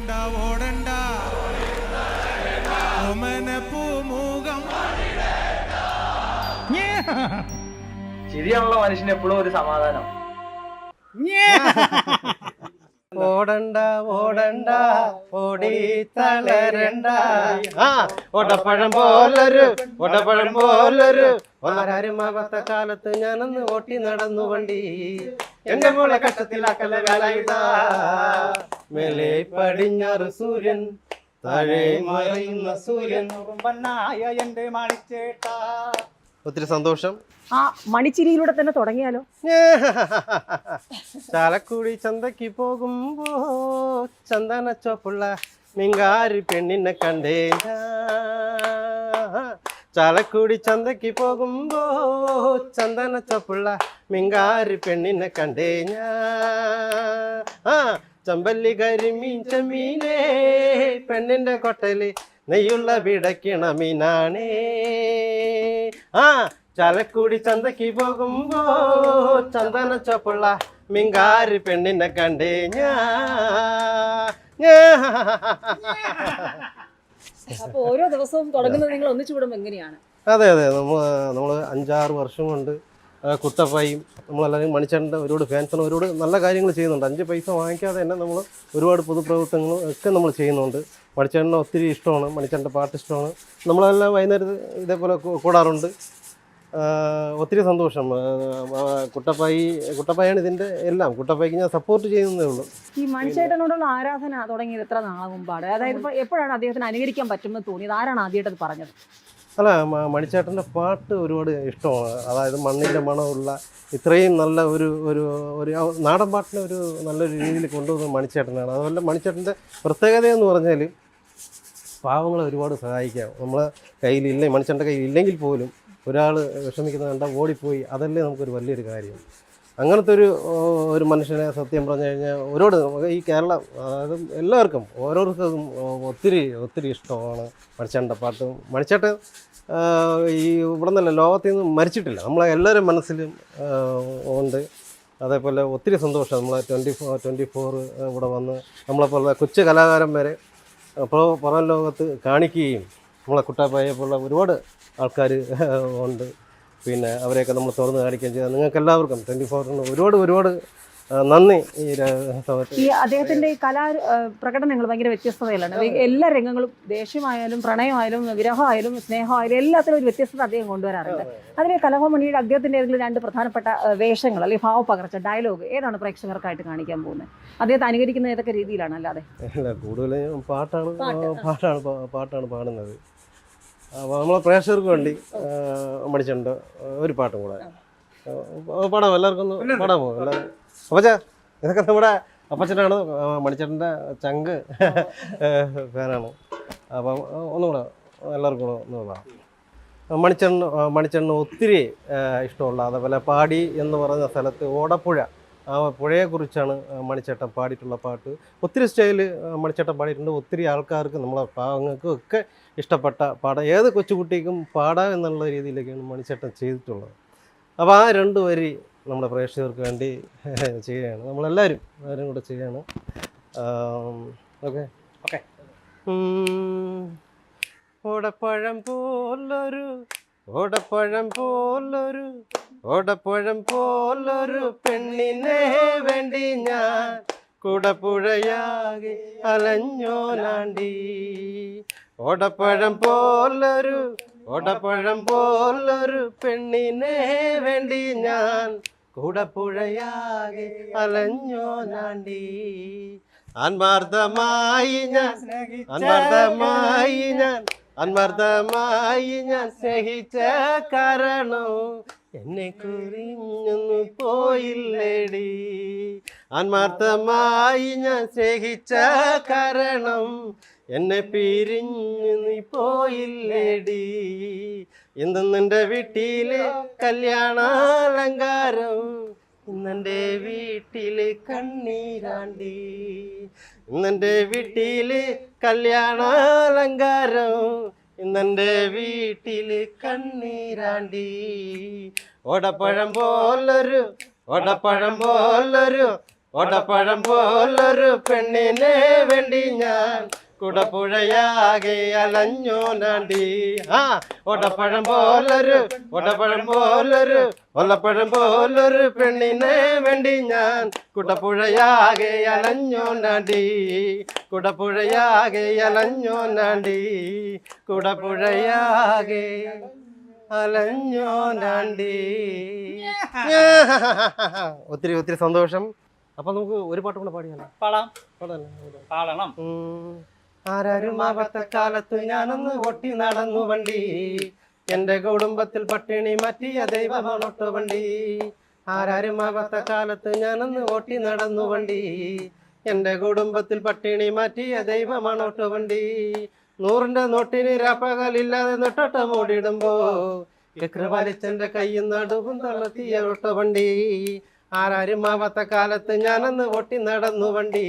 ഓടണ്ട ഓടണ്ട ഓമന പൂമുഖം. ശരിയാണല്ലോ മനുഷ്യന് എപ്പോഴും ഒരു സമാധാനം. ഓടണ്ട ഓടണ്ട ഓടി തളരണ്ട. ഓടപ്പഴം പോലൊരു ആരുമാകാത്ത കാലത്ത് ഞാനന്ന് ഓട്ടി നടന്നു വണ്ടി. എന്റെ മോളെ കഷ്ടത്തിലാക്കല വേലായുധാ. മേലെ പടിഞ്ഞാറ് സൂര്യൻ, താഴെ മറയുന്ന സൂര്യൻ. എന്റെ മണിച്ചേട്ടാ. ഒത്തിരി സന്തോഷം. ആ മണിച്ചിരിയിലൂടെ തന്നെ തുടങ്ങിയാലോ? ചാലക്കുടി ചന്തയ്ക്ക് പോകുമ്പോ ചന്ദന ചോപ്പുള്ള മിങ്കാരി പെണ്ണിനെ കണ്ടേ. ചാലക്കുടി ചന്തയ്ക്ക് പോകുമ്പോ ചന്ദന ചോപ്പുള്ള മിങ്കാരി പെണ്ണിനെ കണ്ടേ. ചമ്പല്ലി കരിമീൻ ചെമ്മീനേ, പെണ്ണിന്റെ കൊട്ടല് നെയ്യുള്ള പിടയ്ക്കണ മീനാണേ. ചാലക്കുടി ചന്തയ്ക്ക് പോകുമ്പോ ചന്ദന ചോപ്പുള്ള മിങ്കാരി പെണ്ണിനെ കണ്ടേ. അപ്പൊ ഓരോ ദിവസവും തുടങ്ങുന്നത് നിങ്ങൾ ഒന്നിച്ചു കൂടുമ്പോൾ എങ്ങനെയാണ്? അതെ അതെ, നമ്മൾ 5-6 വർഷം കൊണ്ട് കുട്ടപ്പായും നമ്മളെല്ലാവരും മണിച്ചേട്ടൻ്റെ ഒരുപാട് ഫാൻസാണ്. ഒരുപാട് നല്ല കാര്യങ്ങൾ ചെയ്യുന്നുണ്ട്. 5 പൈസ വാങ്ങിക്കാതെ തന്നെ നമ്മൾ ഒരുപാട് പൊതുപ്രവർത്തനങ്ങളും ഒക്കെ നമ്മൾ ചെയ്യുന്നുണ്ട്. മണിച്ചേട്ടനെ ഒത്തിരി ഇഷ്ടമാണ്, മണിച്ചേട്ടൻ്റെ പാട്ട് ഇഷ്ടമാണ്. നമ്മളെല്ലാം വൈകുന്നേരത്ത് ഇതേപോലെ കൂടാറുണ്ട്. ഒത്തിരി സന്തോഷം. കുട്ടപ്പായാണ് ഇതിൻ്റെ എല്ലാം. കുട്ടപ്പായ്ക്ക് ഞാൻ സപ്പോർട്ട് ചെയ്യുന്നതേ ഉള്ളൂ. ഈ മണിച്ചേട്ടനോടുള്ള ആരാധന തുടങ്ങിയത് എത്ര നാളെ മുമ്പാണ്? അതായത് ഇപ്പോൾ എപ്പോഴാണ് അദ്ദേഹത്തിന് അനുകരിക്കാൻ പറ്റുമെന്ന് തോന്നിയത്? ആരാണ് ആദ്യമായിട്ട് പറഞ്ഞത്? അല്ല, മണിച്ചേട്ടൻ്റെ പാട്ട് ഒരുപാട് ഇഷ്ടമാണ്. അതായത് മണ്ണിൻ്റെ മണമുള്ള ഇത്രയും നല്ല ഒരു നാടൻ പാട്ടിനെ ഒരു നല്ലൊരു രീതിയിൽ കൊണ്ടുവന്നത് മണിച്ചേട്ടനാണ്. അതുപോലെ മണിച്ചേട്ടൻ്റെ പ്രത്യേകതയെന്ന് പറഞ്ഞാൽ പാവങ്ങളെ ഒരുപാട് സഹായിക്കാം. നമ്മളെ കയ്യിലില്ല, മണിച്ചേട്ടൻ്റെ കയ്യിൽ ഇല്ലെങ്കിൽ പോലും ഒരാൾ വിഷമിക്കുന്നത് കണ്ടാൽ ഓടിപ്പോയി, അതല്ലേ നമുക്കൊരു വലിയൊരു കാര്യം. അങ്ങനത്തെ ഒരു മനുഷ്യനെ സത്യം പറഞ്ഞു കഴിഞ്ഞാൽ ഒരുപാട് ഈ കേരളം, അതായത് എല്ലാവർക്കും ഓരോരുത്തർക്കും ഒത്തിരി ഇഷ്ടമാണ് മണിച്ചേട്ടൻ്റെ പാട്ടും. മണിച്ചേട്ടൻ ഈ ഇവിടെ നിന്നല്ല, ലോകത്തിൽ നിന്ന് മരിച്ചിട്ടില്ല, നമ്മളെ എല്ലാവരും മനസ്സിലും ഉണ്ട്. അതേപോലെ ഒത്തിരി സന്തോഷം. നമ്മളെ 24 ഇവിടെ വന്ന് നമ്മളെപ്പോലെ കൊച്ചു കലാകാരൻ വരെ പുറം ലോകത്ത് കാണിക്കുകയും നമ്മളെ കുട്ടാപ്പായെ പോലുള്ള ഒരുപാട് ആൾക്കാർ ഉണ്ട്. പിന്നെ അവരെയൊക്കെ നമ്മൾ തുറന്ന് കാണിക്കുകയും ചെയ്താൽ നിങ്ങൾക്ക് എല്ലാവർക്കും 24-ന് ഒരുപാട് നന്ദി. ഈ അദ്ദേഹത്തിൻ്റെ ഈ കലാ പ്രകടനങ്ങൾ ഭയങ്കര വ്യത്യസ്തതയിലാണ്. എല്ലാ രംഗങ്ങളും, ദേഷ്യമായാലും പ്രണയമായാലും വിരഹമായാലും സ്നേഹമായാലും എല്ലാത്തിലും ഒരു വ്യത്യസ്തത അദ്ദേഹം കൊണ്ടുവരാറുണ്ട്. അതിന് കലാഭവൻ അദ്ദേഹത്തിൻ്റെ ഏതെങ്കിലും 2 പ്രധാനപ്പെട്ട വേഷങ്ങൾ അല്ലെങ്കിൽ ഭാവപകർച്ച, ഡയലോഗ് ഏതാണ് പ്രേക്ഷകർക്കായിട്ട് കാണിക്കാൻ പോകുന്നത്? അദ്ദേഹത്തെ അനുകരിക്കുന്ന ഏതൊക്കെ രീതിയിലാണ്? അല്ലാതെ അല്ല, കൂടുതലും പാട്ടാണ് പാടുന്നത്. അപ്പോൾ നമ്മളെ പ്രേക്ഷകർക്ക് വേണ്ടി മണിച്ചേട്ടൻ്റെ ഒരു പാട്ടും കൂടെ പാടാമോ? എല്ലാവർക്കും ഒന്ന് പാടാമോ? എല്ലാവരും അപ്പച്ചാ, ഇതൊക്കെ നമ്മുടെ അപ്പച്ചനാണ്, മണിച്ചേട്ടൻ്റെ ചങ്ക് ഫാനാണ്. അപ്പം ഒന്നുകൂടെ എല്ലാവർക്കും കൂടെ ഒന്ന് പാടാം. മണിച്ചേട്ടന് ഒത്തിരി ഇഷ്ടമുള്ള, അതേപോലെ പാടി എന്ന് പറഞ്ഞ സ്ഥലത്ത് ഓടപ്പുഴ, ആ പുഴയെക്കുറിച്ചാണ് മണിച്ചേട്ടൻ പാടിയിട്ടുള്ള പാട്ട്. ഒത്തിരി സ്റ്റൈല് മണിച്ചേട്ടൻ പാടിയിട്ടുണ്ട്. ഒത്തിരി ആൾക്കാർക്ക്, നമ്മളെ പാവങ്ങൾക്കും ഒക്കെ ഇഷ്ടപ്പെട്ട പാടാം. ഏത് കൊച്ചുകുട്ടിക്കും പാടാം എന്നുള്ള രീതിയിലേക്കാണ് മണിച്ചേട്ടൻ ചെയ്തിട്ടുള്ളത്. അപ്പോൾ ആ 2 വരി നമ്മുടെ പ്രേക്ഷകർക്ക് വേണ്ടി ചെയ്യുകയാണ്. നമ്മളെല്ലാവരും കൂടെ ചെയ്യുകയാണ്. ഓക്കെ. ഓടപ്പഴം പോലൊരു പെണ്ണിനെ വേണ്ടി ഞാൻ കുടപ്പുഴയാകെ അലഞ്ഞോലാണ്ടി. ഓടപ്പഴം പോലൊരു പെണ്ണിനെ വേണ്ടി ഞാൻ കുടപ്പുഴയാകെ അലഞ്ഞോലാണ്ടി. ആത്മാർത്ഥമായി ഞാൻ സ്നേഹിച്ച കാരണം എന്നെ കുറിഞ്ഞൊന്നു പോയില്ലേടി. ആത്മാർത്ഥമായി ഞാൻ സ്നേഹിച്ച കാരണം എന്നെ പിരിഞ്ഞു നീ പോയില്ലേടി. ഇന്നെന്റെ വീട്ടിലെ കല്യാണാലങ്കാരം, ഇന്നെന്റെ വീട്ടിലെ കണ്ണീരാണ്ടി. ഇന്നെന്റെ വീട്ടിലെ കല്യാണാലങ്കാരം, ഇന്നെന്റെ വീട്ടില് കണ്ണീരാണ്ടി. ഓടപ്പഴം പോലൊരു ഓടപ്പഴം പോലൊരു പെണ്ണിനെ വേണ്ടി ഞാൻ കുടപ്പുഴയാകെ അലഞ്ഞു നാണ്ടി. ഓടപ്പഴം പോലൊരു ഒല്ലപ്പഴം പോലൊരു പെണ്ണിനെ വേണ്ടി ഞാൻ കുടപ്പുഴയാകെ അലഞ്ഞു നാണ്ടി. കുടപ്പുഴയാകെ അലഞ്ഞു നാണ്ടി. കുടപ്പുഴയാകെ അലഞ്ഞോ നാണ്ടി. ഒത്തിരി ഒത്തിരി സന്തോഷം. അപ്പൊ നമുക്ക് ഒരു പാട്ട് കൂടെ പാടിയാലോ? പാടണം. ആരാരും ആവാത്ത കാലത്ത് ഞാനൊന്ന് ഒട്ടി നടന്നു വണ്ടി. എന്റെ കുടുംബത്തിൽ പട്ടിണി മാറ്റിയ ദൈവമാണോട്ടോ വണ്ടി. ആരാരും ആവാത്ത കാലത്ത് ഞാനൊന്ന് ഓട്ടി നടന്നു വണ്ടി. എന്റെ കുടുംബത്തിൽ പട്ടിണി മാറ്റിയ ദൈവമാണോട്ടോ വണ്ടി. 100ന്റെ നോട്ടിന് രാപ്പകലില്ലാതെ നെട്ടോട്ട മൂടിയിടുമ്പോ വലിച്ചെന്റെ കയ്യിൽ നടുവും തളർത്തിയ ഓട്ടോ വണ്ടി. ആരാരും ആവാത്ത കാലത്ത് ഞാനന്ന് ഓട്ടി നടന്നു വണ്ടി.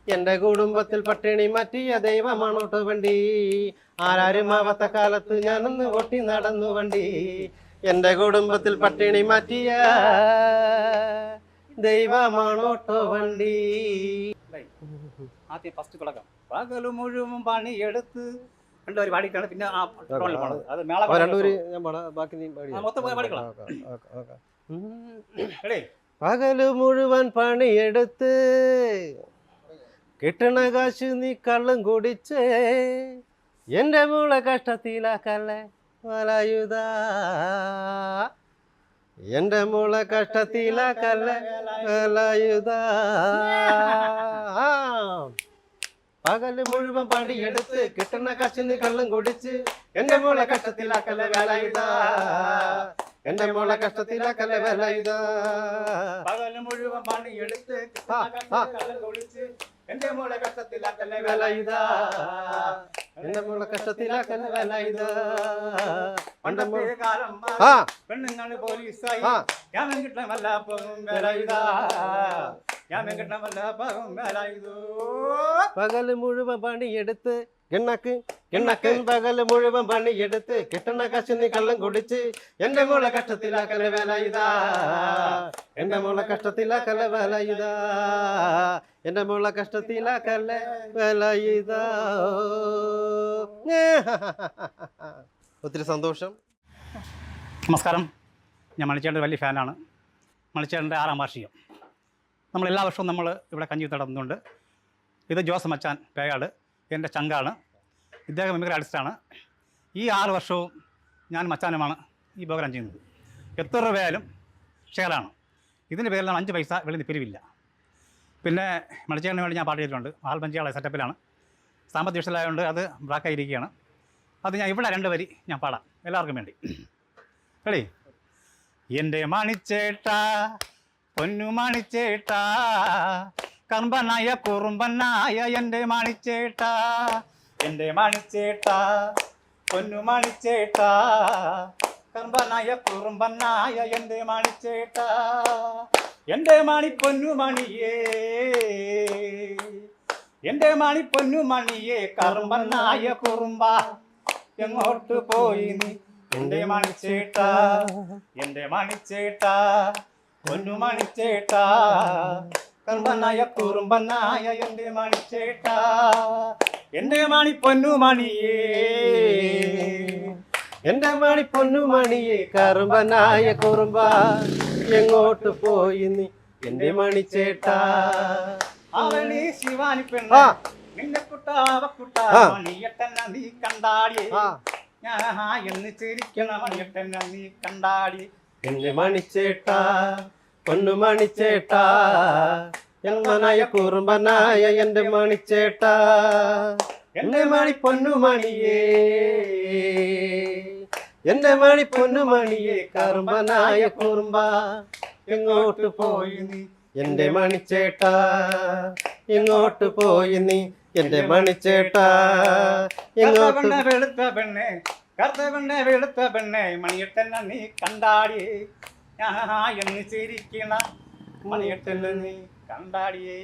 എന്റെ കുടുംബത്തിൽ പട്ടിണി മാറ്റിയ ദൈവമാണോട്ടോ വണ്ടി. ആരാരും ആവാത്ത കാലത്ത് ഞാനന്ന് ഓട്ടി നടന്നു വണ്ടി. എന്റെ കുടുംബത്തിൽ പട്ടിണി മാറ്റിയ ദൈവമാണോട്ടോ വണ്ടി. ആദ്യം ഫസ്റ്റ് തുടക്കം. പകല് മുഴുവൻ പണിയെടുത്ത് രണ്ടുപേര് പാടിക്കാണ്. പിന്നെ ആ ടോണിൽ പാടുന്നത്. അത് മേള ബാക്കി നീ മൊത്തം പാടിക്കളാം. പകല് മുഴുവൻ പണിയെടുത്ത് കിട്ടണ കാശ് നീ കള്ളും കുടിച്ച് എന്റെ മോളെ കഷ്ടത്തിലാക്കല്ലേ വലയുത. എന്റെ മോളെ കഷ്ടത്തിലാക്കല്ലേ വലയുത. പകല് മുഴുവൻ പണിയെടുത്ത് കിട്ടണ കാശ് നീ കള്ളും കുടിച്ച് എന്റെ മോളെ കഷ്ടത്തിലാക്കല്ലേ വലയുത. എന്റെ മോളെ കഷ്ടത്തിലാക്കല്ലേ വലയുത. പകല് മുഴുവൻ പണിയെടുത്ത് എന്റെ മോളെ കഷ്ടത്തിലാക്കല്ലേ വലയുത. എന്റെ മോളെ കഷ്ടത്തിലാക്കല്ലേ വലയുത. പെണ്ണുങ്ങള് പോലീസായി ഞാൻ കിട്ടണമല്ല വലയുത. ഞാൻ കിട്ടണമല്ല വലയുതോ. പകല് മുഴുവൻ പണിയെടുത്ത് കിണ്ണക്കൻ പകല് മുഴുവൻ പണിയെടുത്ത് കിട്ടണ കാശ് നീ കള്ളം കുടിച്ച് എന്റെ മോളെ കഷ്ടത്തിലാക്കല്ലേ വലയുതാ. എന്റെ മോളെ കഷ്ടത്തിലാക്കല്ലേ വലയുതാ. എന്റെ മോളെ കഷ്ടത്തിലാക്കല്ലേ വലയുതാ. ഒത്തിരി സന്തോഷം. നമസ്കാരം. ഞാൻ മണിച്ചേട്ടൻ്റെ വലിയ ഫാനാണ്. മണിച്ചേട്ടൻ്റെ 6ാം വാർഷികം നമ്മൾ എല്ലാ വർഷവും നമ്മൾ ഇവിടെ കഞ്ഞി നടത്തുന്നുണ്ട്. ഇത് ജോസ് മച്ചാൻ പേയാട് എൻ്റെ ചങ്കാണ്. ഇദ്ദേഹം മിമിക്രി ആർട്ടിസ്റ്റാണ്. ഈ 6 വർഷവും ഞാൻ മച്ചാനുമാണ് ഈ പ്രോഗ്രാം ചെയ്യുന്നത്. എത്ര രൂപയായാലും ഷെയറാണ്. ഇതിൻ്റെ പേരിലാണ് 5 പൈസ വെളിയിൽ നിന്ന് പിരിവില്ല. പിന്നെ മണിച്ചേട്ടന് വേണ്ടി ഞാൻ പാട്ട് ചെയ്തിട്ടുണ്ട്. ആൽബം ചെയ്യാനുള്ള സെറ്റപ്പിലാണ്. സാമ്പത്തിക വിഷയമായതുകൊണ്ട് അത് ബ്രാക്കായിരിക്കുകയാണ്. അത് ഞാൻ ഇവിടെ 2 വരി ഞാൻ പാടാം എല്ലാവർക്കും വേണ്ടി. കളി. എൻ്റെ മണിച്ചേട്ടാ പൊന്നു മണിച്ചേട്ടാ കർമ്പനായ കുറുമ്പനായ എൻ്റെ മണിച്ചേട്ടാ. എൻ്റെ മണിച്ചേട്ടാ പൊന്നു മണിച്ചേട്ടാ കർമ്പനായ കുറുമ്പനായ എൻ്റെ മണിച്ചേട്ടാ. എൻ്റെ മണി പൊന്നു മണിയേ എൻ്റെ മണി പൊന്നു മണിയേ കർമ്പനായ കുറുമ്പ എങ്ങോട്ട് പോയി നീ എൻ്റെ മണിച്ചേട്ടാ. എൻ്റെ മണിച്ചേട്ടാ പൊന്നു മണിച്ചേട്ടാ കർമ്പനായ കുറുമ്പനായ എൻ്റെ മണിച്ചേട്ടാ. എൻ്റെ മണി പൊന്നു മണിയേ എൻ്റെ മണി പൊന്നു മണിയെ കറുമ്പനായ കുറുമ്പ എങ്ങോട്ട് പോയി നീ എൻ്റെ മണിച്ചേട്ടാ. അവളീ ശിവാനി പെണ്ണ നിന്നെ കുട്ടാവക്കുട്ട മണിയട്ടന നീ കണ്ടാടി ഞാൻ എന്ന് ചിരിക്കണ മണിയട്ടന നീ കണ്ടാടി. എൻ്റെ മണിച്ചേട്ടാ പൊന്നു മണിച്ചേട്ടാ എങ്ങനായ കുറുമ്പനായ എൻ്റെ മണിച്ചേട്ടാ. എൻ്റെ മണി പൊന്നു മണിയേ എൻ്റെ മണി പൊന്നു മണിയെ കറുമ്പനായ കുറുമ്പ എങ്ങോട്ട് പോയി നീ എൻ്റെ മണിച്ചേട്ടാ. എങ്ങോട്ട് പോയി നീ എൻ്റെ മണിച്ചേട്ടാ. എങ്ങോട്ട് വെളുത്ത പെണ്ണെ കറുത്ത വെളുത്ത പെണ്ണെ മണിയട്ടന നീ കണ്ടാടി എന്ന് ചിരിക്കണ മണിയട്ടന നീ കണ്ടാടിയേ.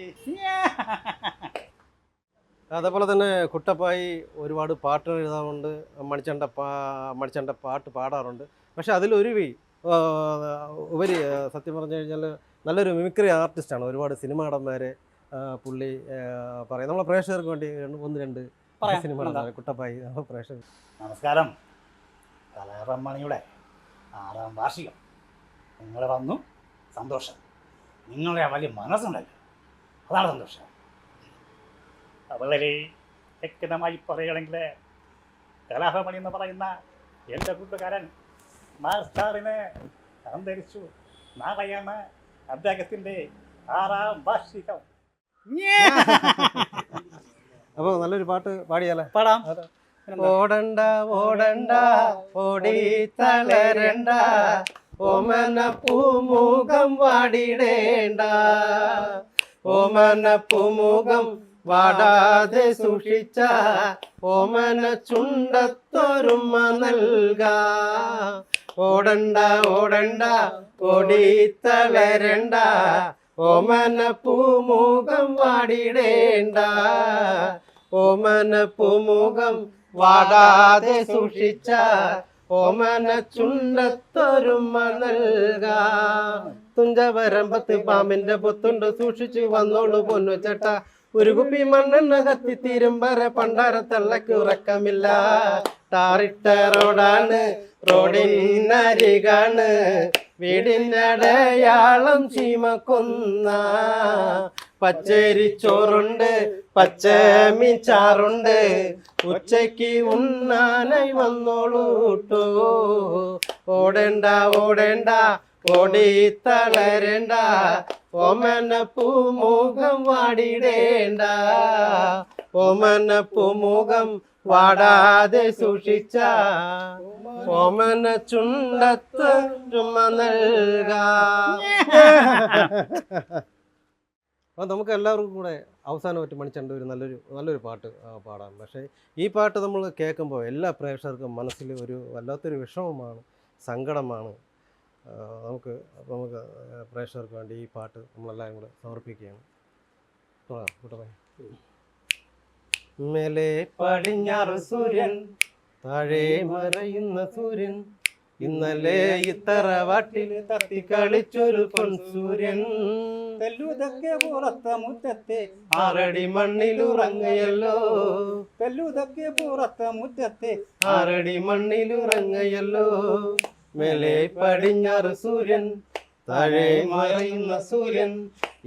അതേപോലെ തന്നെ കുട്ടപ്പായി ഒരുപാട് പാട്ടുകൾ എഴുതാറുണ്ട്. മണിച്ചേട്ടൻ്റെ പാട്ട് പാടാറുണ്ട്. പക്ഷെ അതിലൊരു ഉപരി സത്യം പറഞ്ഞു കഴിഞ്ഞാൽ നല്ലൊരു മിമിക്രി ആർട്ടിസ്റ്റാണ്. ഒരുപാട് സിനിമാ നടന്മാരെ പുള്ളി പറയും. നമ്മളെ പ്രേക്ഷകർക്ക് വേണ്ടി 1-2 പറയാം. സിനിമ നടന്മാരെ കുട്ടപ്പായി നമ്മളെ പ്രേക്ഷകർ. നമസ്കാരം. കലാഭവൻ മണിയുടെ 6ാം വാർഷികം നിങ്ങൾ വന്നു, സന്തോഷം. നിങ്ങളുടെ വലിയ മനസ്സുണ്ടല്ലോ, അതാണ് സന്തോഷം. വളരെ വ്യക്തമായി പറയുകയാണെങ്കിൽ കലാഭവൻ എന്ന് പറയുന്ന എൻ്റെ കൂട്ടുകാരൻ മാസ്റ്ററിനെ അന്തരിച്ചു. നാളെയാണ് അദ്ദേഹത്തിൻ്റെ 6ാം വാർഷികം. അപ്പോൾ നല്ലൊരു പാട്ട് പാടിയാലേ? പാടാം. ഓടണ്ട ഓടണ്ട ഓടി തളരണ്ട, ഓമന പൂമുഖം വാടിടേണ്ട, ഓമന പൂമുഖം വാടാതെ സൂക്ഷിച്ച ഓമന ചുണ്ടത്തൊരുമ നൽക. ഓടണ്ട ഓടണ്ട ഓടി തളരണ്ട, ഓമന പൂമുഖം വാടിടേണ്ട, ഓമന പൂമുഖം വാടാതെ സൂക്ഷിച്ച ഓമന ചുണ്ടത്തൊരുമ നൽക. തുഞ്ചവരമ്പത്ത് പാമ്പിന്റെ പൊത്തുണ്ട്, സൂക്ഷിച്ചു വന്നോളൂ പൊന്നു ചേട്ട. ഒരു കുപ്പി മണ്ണെണ്ണ കത്തിത്തീരും വരെ പണ്ടാരത്തള്ളക്ക് ഉറക്കമില്ല. ടാറിട്ട റോഡാണ്, റോഡിനരികാണ്, വീടിനടയാളം ചീമക്കൊന്ന. പച്ചരിച്ചോറുണ്ട്, പച്ചമീച്ചാറുണ്ട്, ഉച്ചയ്ക്ക് ഉണ്ണാനായി വന്നോളൂട്ടോ. ഓടേണ്ട ഓടേണ്ട ഓടി തളരേണ്ട, ഓമന പൂമുഖം വാടിടേണ്ട, ഓമന പൂമുഖം വാടാതെ സൂക്ഷിച്ച ഓമന ചുണ്ടത്ത് ചുമ നൽക. അപ്പോൾ നമുക്ക് എല്ലാവർക്കും കൂടെ അവസാനമായിട്ട് മണിച്ചേട്ടൻ്റെ ഒരു നല്ലൊരു പാട്ട് പാടാം. പക്ഷേ ഈ പാട്ട് നമ്മൾ കേൾക്കുമ്പോൾ എല്ലാ പ്രേക്ഷകർക്കും മനസ്സിൽ ഒരു വല്ലാത്തൊരു വിഷമമാണ്, സങ്കടമാണ്. നമുക്ക് പ്രേക്ഷകർക്ക് വേണ്ടി ഈ പാട്ട് നമ്മളെല്ലാവരും കൂടെ സമർപ്പിക്കുകയാണ്. മേലെ പടിഞ്ഞാറ് സൂര്യൻ, താഴെ മറയുന്ന സൂര്യൻ, ഇന്നലെ ഇത്തറവാട്ടിൽ തത്തി കളിച്ചൊരു പൊൻസൂര്യൻ. തെല്ലുതൊക്കെ പുറത്ത മുറ്റത്തെ 6 അടി മണ്ണിലുറങ്ങയല്ലോ, തെല്ലുതൊക്കെ പുറത്ത മുറ്റത്തെ 6 അടി മണ്ണിലുറങ്ങയല്ലോ. മേലെ പടിഞ്ഞാറ് സൂര്യൻ, താഴെ മറയുന്ന സൂര്യൻ,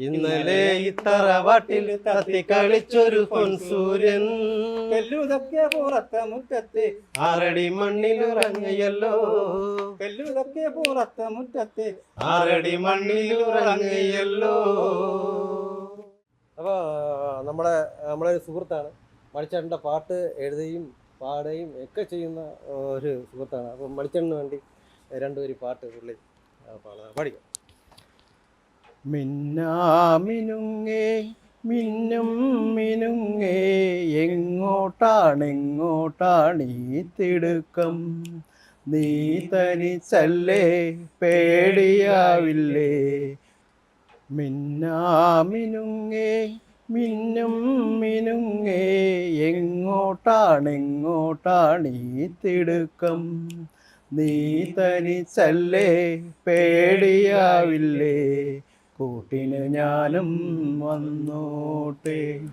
ഇന്നലെ ഇത്തറവാട്ടിൽ തത്തി കളിച്ചൊരു പൊൻസൂര്യൻ. തെല്ലുതൊക്കെ പുറത്ത മുറ്റത്തെ 6 അടി മണ്ണിലുറങ്ങയല്ലോ, തെല്ലുതൊക്കെ പുറത്ത മുറ്റത്തെ 6 അടി മണ്ണിലുറങ്ങയല്ലോ. അപ്പോൾ നമ്മളെ ഒരു സുഹൃത്താണ്, മണിച്ചേട്ടൻ്റെ പാട്ട് എഴുതുകയും പാടുകയും ഒക്കെ ചെയ്യുന്ന ഒരു സുഹൃത്താണ്. അപ്പോൾ മണിച്ചേട്ടന് വേണ്ടി 2 വരി പാട്ട് പുള്ളി പഠിക്കാം. മിന്നാമിനുങ്ങേ മിന്നും മിനുങ്ങേ, എങ്ങോട്ടാണെങ്ങോട്ടാണീ തിടുക്കം, നീ തനിച്ചല്ലേ പേടിയാവില്ലേ. മിന്നാമിനുങ്ങേ മിന്നും മിനുങ്ങേ, എങ്ങോട്ടാണെങ്ങോട്ടാണീ തിടുക്കം, നീ തനിച്ചല്ലേ പേടിയാവില്ലേ. കൂട്ടിന് ഞാനും വന്നോട്ടെ.